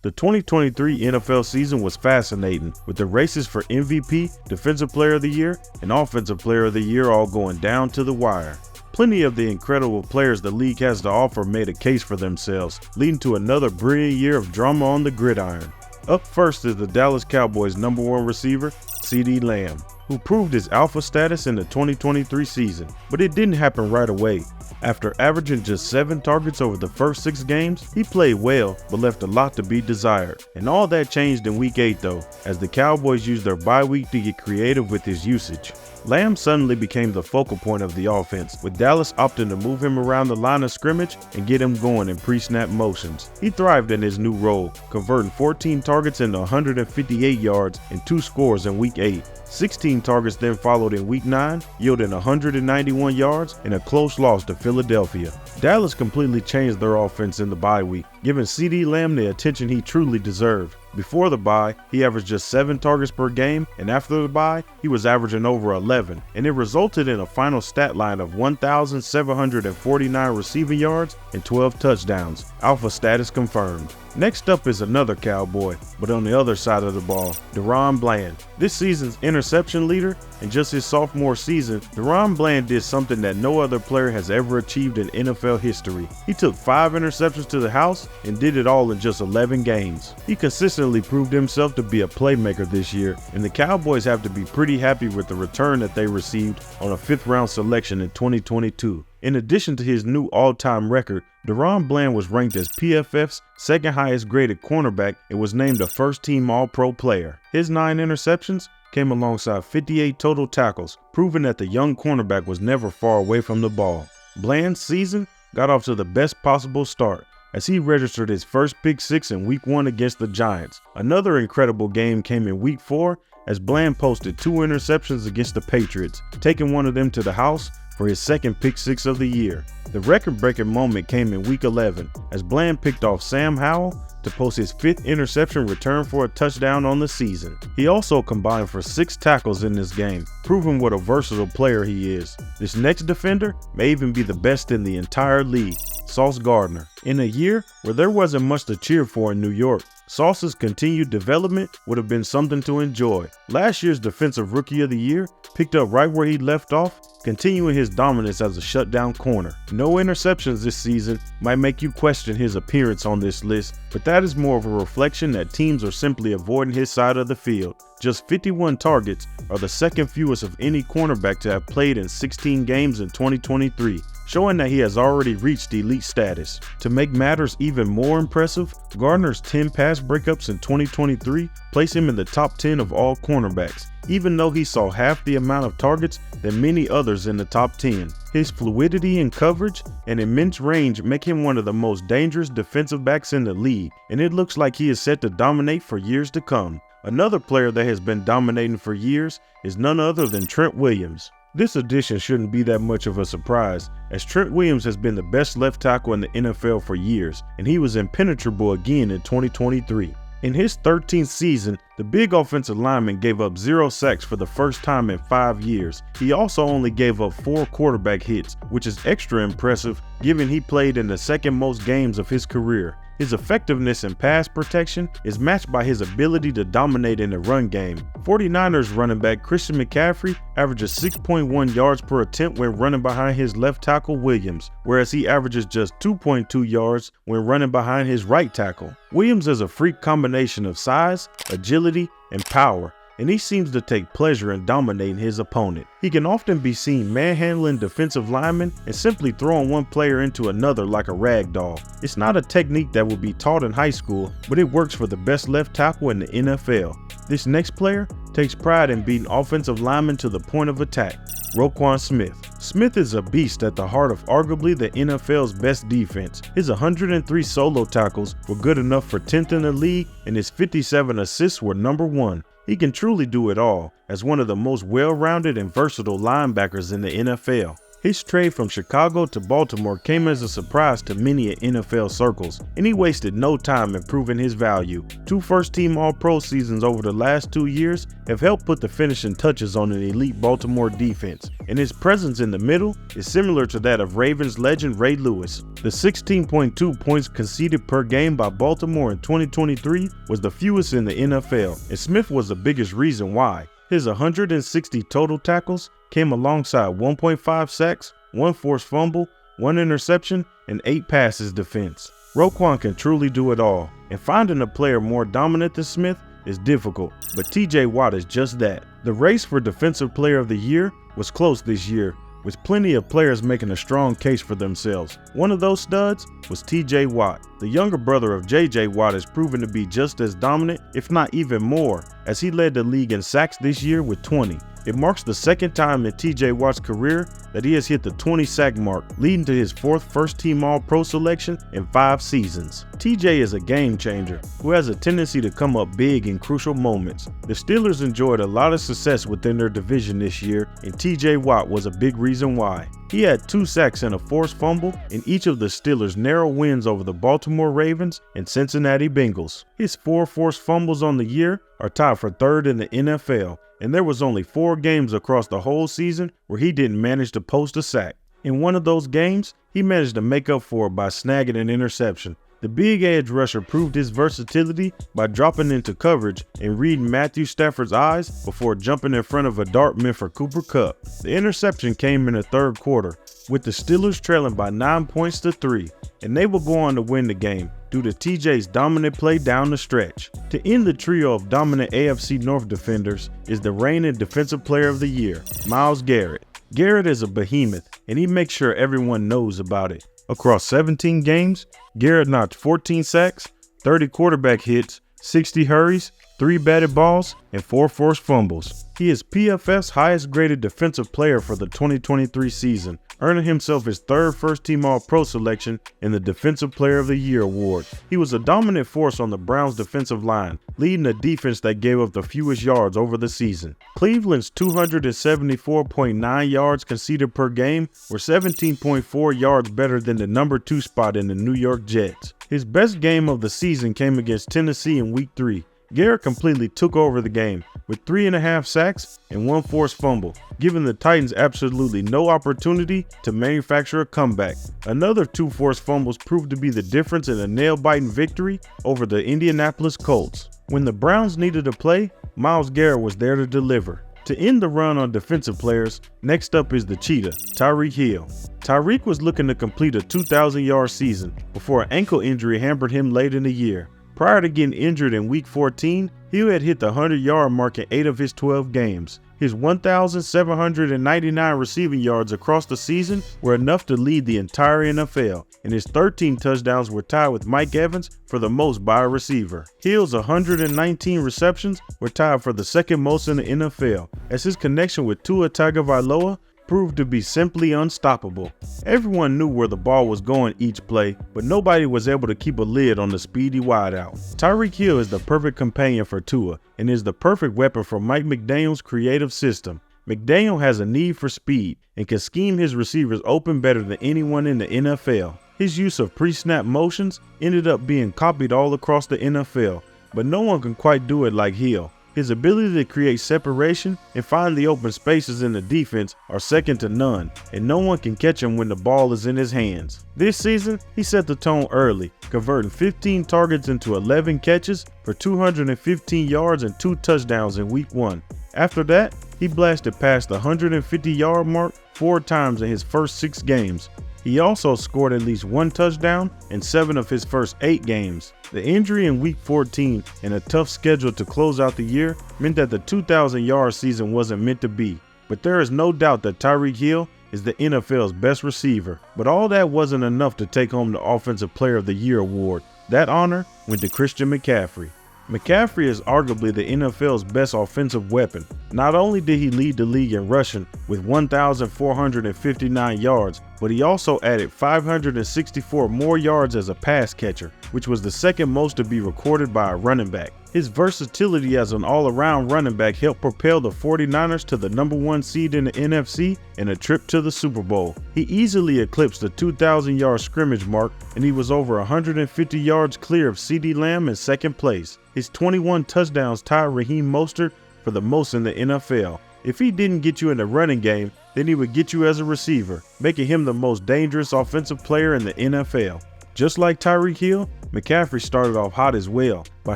The 2023 NFL season was fascinating, with the races for MVP, Defensive Player of the Year, and Offensive Player of the Year all going down to the wire. Plenty of the incredible players the league has to offer made a case for themselves, leading to another brilliant year of drama on the gridiron. Up first is the Dallas Cowboys' #1 receiver, CeeDee Lamb, who proved his alpha status in the 2023 season, but it didn't happen right away. After averaging just 7 targets over the first 6 games, he played well but left a lot to be desired. And all that changed in Week 8 though, as the Cowboys used their bye week to get creative with his usage. Lamb suddenly became the focal point of the offense, with Dallas opting to move him around the line of scrimmage and get him going in pre-snap motions. He thrived in his new role, converting 14 targets into 158 yards and 2 scores in Week 8. 16 targets then followed in Week 9, yielding 191 yards and a close loss to Philadelphia. Dallas completely changed their offense in the bye week, giving CeeDee Lamb the attention he truly deserved. Before the bye, he averaged just 7 targets per game, and after the bye, he was averaging over 11, and it resulted in a final stat line of 1,749 receiving yards and 12 touchdowns. Alpha status confirmed. Next up is another Cowboy, but on the other side of the ball, DaRon Bland. This season's interception leader, in just his sophomore season, DaRon Bland did something that no other player has ever achieved in NFL history. He took 5 interceptions to the house and did it all in just 11 games. He consistently proved himself to be a playmaker this year, and the Cowboys have to be pretty happy with the return that they received on a 5th-round selection in 2022. In addition to his new all-time record, DaRon Bland was ranked as PFF's 2nd highest graded cornerback and was named a first-team All-Pro player. His 9 interceptions came alongside 58 total tackles, proving that the young cornerback was never far away from the ball. Bland's season got off to the best possible start, as he registered his first pick 6 in Week 1 against the Giants. Another incredible game came in Week 4, as Bland posted 2 interceptions against the Patriots, taking one of them to the house for his 2nd pick 6 of the year. The record-breaking moment came in Week 11, as Bland picked off Sam Howell to post his 5th interception return for a touchdown on the season. He also combined for 6 tackles in this game, proving what a versatile player he is. This next defender may even be the best in the entire league, Sauce Gardner. In a year where there wasn't much to cheer for in New York, Sauce's continued development would have been something to enjoy. Last year's Defensive Rookie of the Year picked up right where he left off, continuing his dominance as a shutdown corner. No interceptions this season might make you question his appearance on this list, but that is more of a reflection that teams are simply avoiding his side of the field. Just 51 targets are the 2nd fewest of any cornerback to have played in 16 games in 2023. Showing that he has already reached elite status. To make matters even more impressive, Gardner's 10 pass breakups in 2023 place him in the top 10 of all cornerbacks, even though he saw half the amount of targets than many others in the top 10. His fluidity in coverage and immense range make him one of the most dangerous defensive backs in the league, and it looks like he is set to dominate for years to come. Another player that has been dominating for years is none other than Trent Williams. This addition shouldn't be that much of a surprise, as Trent Williams has been the best left tackle in the NFL for years, and he was impenetrable again in 2023. In his 13th season, the big offensive lineman gave up 0 sacks for the first time in 5 years. He also only gave up 4 quarterback hits, which is extra impressive given he played in the 2nd most games of his career. His effectiveness in pass protection is matched by his ability to dominate in the run game. 49ers running back Christian McCaffrey averages 6.1 yards per attempt when running behind his left tackle Williams, whereas he averages just 2.2 yards when running behind his right tackle. Williams is a freak combination of size, agility, and power, and he seems to take pleasure in dominating his opponent. He can often be seen manhandling defensive linemen and simply throwing one player into another like a rag doll. It's not a technique that will be taught in high school, but it works for the best left tackle in the NFL. This next player takes pride in beating offensive linemen to the point of attack, Roquan Smith. Smith is a beast at the heart of arguably the NFL's best defense. His 103 solo tackles were good enough for 10th in the league, and his 57 assists were #1. He can truly do it all, as one of the most well-rounded and versatile linebackers in the NFL. His trade from Chicago to Baltimore came as a surprise to many in NFL circles, and he wasted no time improving his value. 2 first-team All-Pro seasons over the last 2 years have helped put the finishing touches on an elite Baltimore defense, and his presence in the middle is similar to that of Ravens legend Ray Lewis. The 16.2 points conceded per game by Baltimore in 2023 was the fewest in the NFL, and Smith was the biggest reason why. His 160 total tackles came alongside 1.5 sacks, 1 forced fumble, 1 interception, and 8 passes defense. Roquan can truly do it all, and finding a player more dominant than Smith is difficult, but TJ Watt is just that. The race for Defensive Player of the Year was close this year, with plenty of players making a strong case for themselves. One of those studs was TJ Watt. The younger brother of JJ Watt has proven to be just as dominant, if not even more, as he led the league in sacks this year with 20. It marks the second time in TJ Watt's career that he has hit the 20-sack mark, leading to his 4th first-team All-Pro selection in 5 seasons. TJ is a game changer who has a tendency to come up big in crucial moments. The Steelers enjoyed a lot of success within their division this year, and TJ Watt was a big reason why. He had 2 sacks and a forced fumble in each of the Steelers' narrow wins over the Baltimore Ravens and Cincinnati Bengals. His 4 forced fumbles on the year are tied for 3rd in the NFL, and there was only 4 games across the whole season where he didn't manage to post a sack. In one of those games, he managed to make up for it by snagging an interception. The big edge rusher proved his versatility by dropping into coverage and reading Matthew Stafford's eyes before jumping in front of a dart meant for Cooper Kupp. The interception came in the 3rd quarter, with the Steelers trailing by 9 points to 3, and they will go on to win the game due to TJ's dominant play down the stretch. To end the trio of dominant AFC North defenders is the reigning Defensive Player of the Year, Myles Garrett. Garrett is a behemoth, and he makes sure everyone knows about it. Across 17 games, Garrett knocked 14 sacks, 30 quarterback hits, 60 hurries, 3 batted balls, and 4 forced fumbles. He is PFF's highest graded defensive player for the 2023 season, earning himself his 3rd first-team All-Pro selection in the Defensive Player of the Year award. He was a dominant force on the Browns' defensive line, leading a defense that gave up the fewest yards over the season. Cleveland's 274.9 yards conceded per game were 17.4 yards better than the number 2 spot in the New York Jets. His best game of the season came against Tennessee in Week 3. Garrett completely took over the game with 3.5 sacks and 1 forced fumble, giving the Titans absolutely no opportunity to manufacture a comeback. Another 2 forced fumbles proved to be the difference in a nail-biting victory over the Indianapolis Colts. When the Browns needed a play, Myles Garrett was there to deliver. To end the run on defensive players, next up is the Cheetah, Tyreek Hill. Tyreek was looking to complete a 2,000-yard season before an ankle injury hampered him late in the year. Prior to getting injured in Week 14, Hill had hit the 100-yard mark in 8 of his 12 games. His 1,799 receiving yards across the season were enough to lead the entire NFL, and his 13 touchdowns were tied with Mike Evans for the most by a receiver. Hill's 119 receptions were tied for the 2nd most in the NFL, as his connection with Tua Tagovailoa proved to be simply unstoppable. Everyone knew where the ball was going each play, but nobody was able to keep a lid on the speedy wideout. Tyreek Hill is the perfect companion for Tua and is the perfect weapon for Mike McDaniel's creative system. McDaniel has a need for speed and can scheme his receivers open better than anyone in the NFL. His use of pre-snap motions ended up being copied all across the NFL, but no one can quite do it like Hill. His ability to create separation and find the open spaces in the defense are second to none, and no one can catch him when the ball is in his hands. This season, he set the tone early, converting 15 targets into 11 catches for 215 yards and 2 touchdowns in Week 1. After that, he blasted past the 150-yard mark 4 times in his first 6 games. He also scored at least 1 touchdown in 7 of his first 8 games. The injury in Week 14 and a tough schedule to close out the year meant that the 2,000-yard season wasn't meant to be. But there is no doubt that Tyreek Hill is the NFL's best receiver. But all that wasn't enough to take home the Offensive Player of the Year award. That honor went to Christian McCaffrey. McCaffrey is arguably the NFL's best offensive weapon. Not only did he lead the league in rushing with 1,459 yards, but he also added 564 more yards as a pass catcher, which was the second most to be recorded by a running back. His versatility as an all-around running back helped propel the 49ers to the #1 seed in the NFC and a trip to the Super Bowl. He easily eclipsed the 2,000-yard scrimmage mark, and he was over 150 yards clear of CeeDee Lamb in second place. His 21 touchdowns tied Raheem Mostert for the most in the NFL. If he didn't get you in the running game, then he would get you as a receiver, making him the most dangerous offensive player in the NFL. Just like Tyreek Hill, McCaffrey started off hot as well by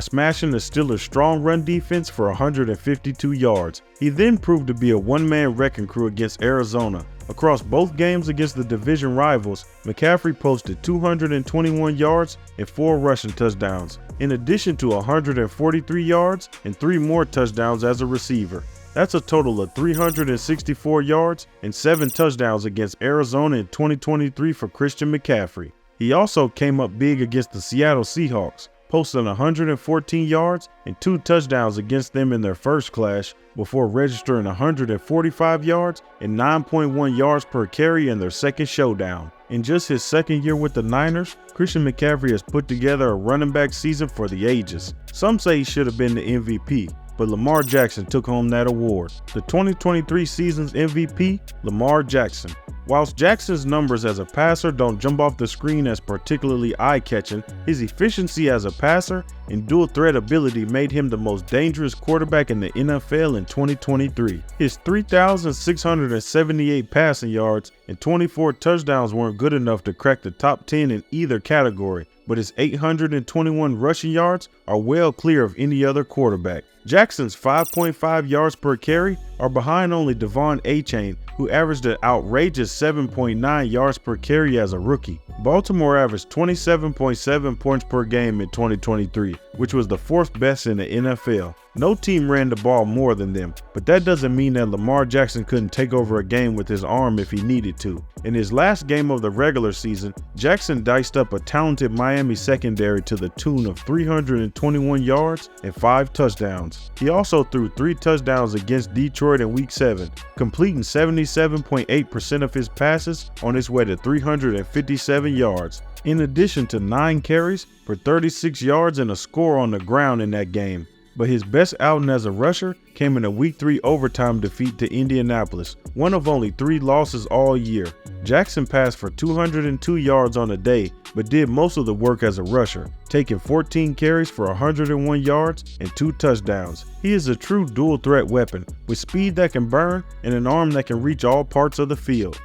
smashing the Steelers' strong run defense for 152 yards. He then proved to be a one-man wrecking crew against Arizona. Across both games against the division rivals, McCaffrey posted 221 yards and 4 rushing touchdowns, in addition to 143 yards and 3 more touchdowns as a receiver. That's a total of 364 yards and 7 touchdowns against Arizona in 2023 for Christian McCaffrey. He also came up big against the Seattle Seahawks, posting 114 yards and 2 touchdowns against them in their first clash before registering 145 yards and 9.1 yards per carry in their second showdown. In just his second year with the Niners, Christian McCaffrey has put together a running back season for the ages. Some say he should have been the MVP, but Lamar Jackson took home that award. The 2023 season's MVP, Lamar Jackson. Whilst Jackson's numbers as a passer don't jump off the screen as particularly eye-catching, his efficiency as a passer and dual threat ability made him the most dangerous quarterback in the NFL in 2023. His 3,678 passing yards and 24 touchdowns weren't good enough to crack the top 10 in either category, but his 821 rushing yards are well clear of any other quarterback. Jackson's 5.5 yards per carry are behind only Devon Achane, who averaged an outrageous 7.9 yards per carry as a rookie. Baltimore averaged 27.7 points per game in 2023, which was the 4th best in the NFL. No team ran the ball more than them, but that doesn't mean that Lamar Jackson couldn't take over a game with his arm if he needed to. In his last game of the regular season, Jackson diced up a talented Miami secondary to the tune of 321 yards and 5 touchdowns. He also threw 3 touchdowns against Detroit in Week 7, completing 77.8% of his passes on his way to 357 yards, in addition to 9 carries for 36 yards and a score on the ground in that game. But his best outing as a rusher came in a Week 3 overtime defeat to Indianapolis, one of only 3 losses all year. Jackson passed for 202 yards on the day, but did most of the work as a rusher, taking 14 carries for 101 yards and 2 touchdowns. He is a true dual threat weapon, with speed that can burn and an arm that can reach all parts of the field.